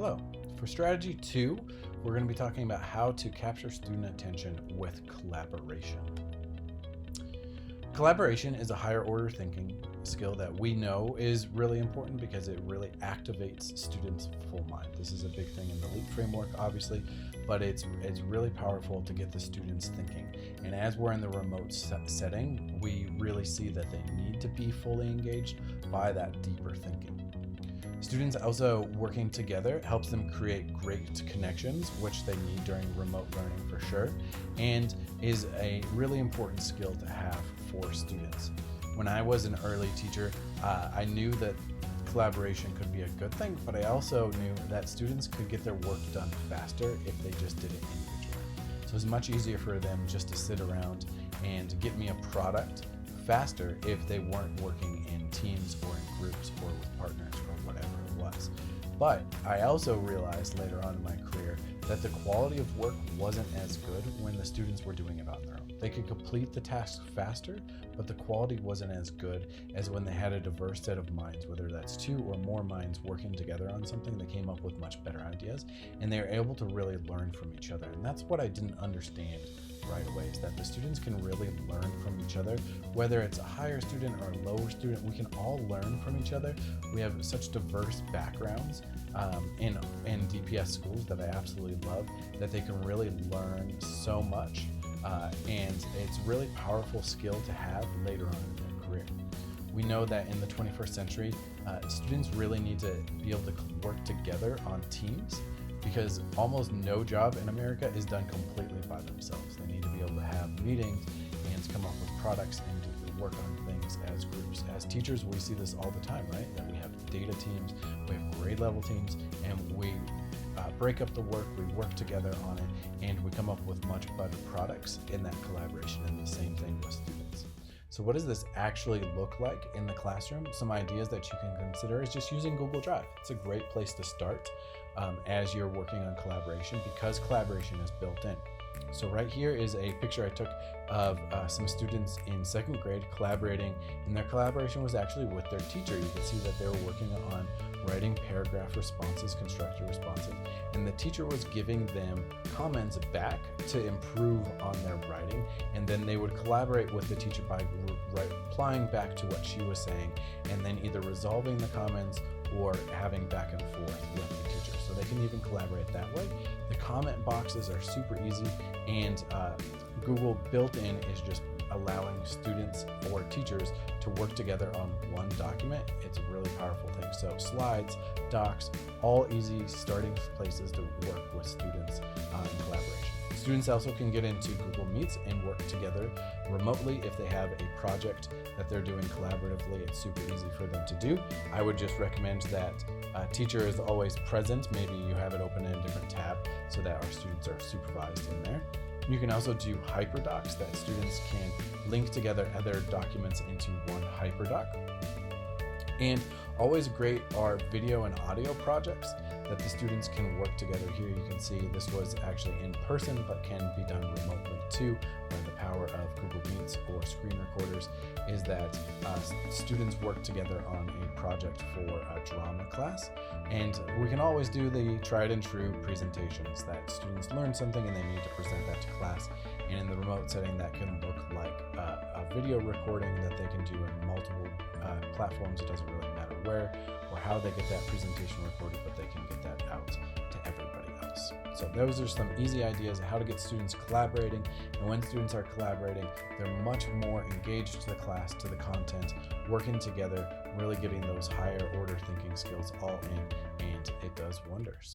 Hello. For strategy 2, we're going to be talking about how to capture student attention with collaboration. Collaboration is a higher order thinking skill that we know is really important because it really activates students' full mind. This is a big thing in the LEAP framework, obviously, but it's really powerful to get the students thinking. And as we're in the remote setting, we really see that they need to be fully engaged by that deeper thinking. Students also working together helps them create great connections, which they need during remote learning for sure, and is a really important skill to have for students. When I was an early teacher, I knew that collaboration could be a good thing, but I also knew that students could get their work done faster if they just did it individually. So it's much easier for them just to sit around and get me a product faster if they weren't working in teams or in groups or with partners or whatever it was. But I also realized later on in my career that the quality of work wasn't as good when the students were doing it on their own. They could complete the task faster, but the quality wasn't as good as when they had a diverse set of minds, whether that's 2 or more minds working together on something. They came up with much better ideas, and they were able to really learn from each other. And that's what I didn't understand right away, is that the students can really learn from each other. Whether it's a higher student or a lower student, we can all learn from each other. We have such diverse backgrounds in DPS schools that I absolutely love, that they can really learn so much. And it's a really powerful skill to have later on in their career. We know that in the 21st century, students really need to be able to work together on teams, because almost no job in America is done completely by themselves. They need to be able to have meetings and come up with products and to work on things as groups. As teachers, we see this all the time, right? That we have data teams, we have grade level teams, and we break up the work, we work together on it, and we come up with much better products in that collaboration, and the same thing with students. So what does this actually look like in the classroom? Some ideas that you can consider is just using Google Drive. It's a great place to start as you're working on collaboration, because collaboration is built in. So right here is a picture I took of some students in 2nd grade collaborating, and their collaboration was actually with their teacher. You can see that they were working on writing paragraph responses, constructed responses, and the teacher was giving them comments back to improve on their writing, and then they would collaborate with the teacher by replying back to what she was saying, and then either resolving the comments or having back and forth with the teacher. So they can even collaborate that way. The comment boxes are super easy, and Google built-in is just allowing students or teachers to work together on one document. It's a really powerful thing. So slides, docs, all easy starting places to work with students in collaboration. Students also can get into Google Meets and work together remotely if they have a project that they're doing collaboratively. It's super easy for them to do. I would just recommend that a teacher is always present. Maybe you have it open in a different tab so that our students are supervised in there. You can also do hyperdocs, that students can link together other documents into one hyperdoc. And always great are video and audio projects that the students can work together. Here you can see this was actually in person, but can be done remotely too. Where the power of Google Meets or screen recorders is that students work together on a project for a drama class. And we can always do the tried and true presentations that students learn something and they need to present that to class. And in the remote setting, that can look like a video recording that they can do in multiple platforms. It doesn't really matter where or how they get that presentation recorded, but they can get that out to everybody else. So those are some easy ideas of how to get students collaborating. And when students are collaborating, they're much more engaged to the class, to the content, working together, really getting those higher order thinking skills all in, and it does wonders.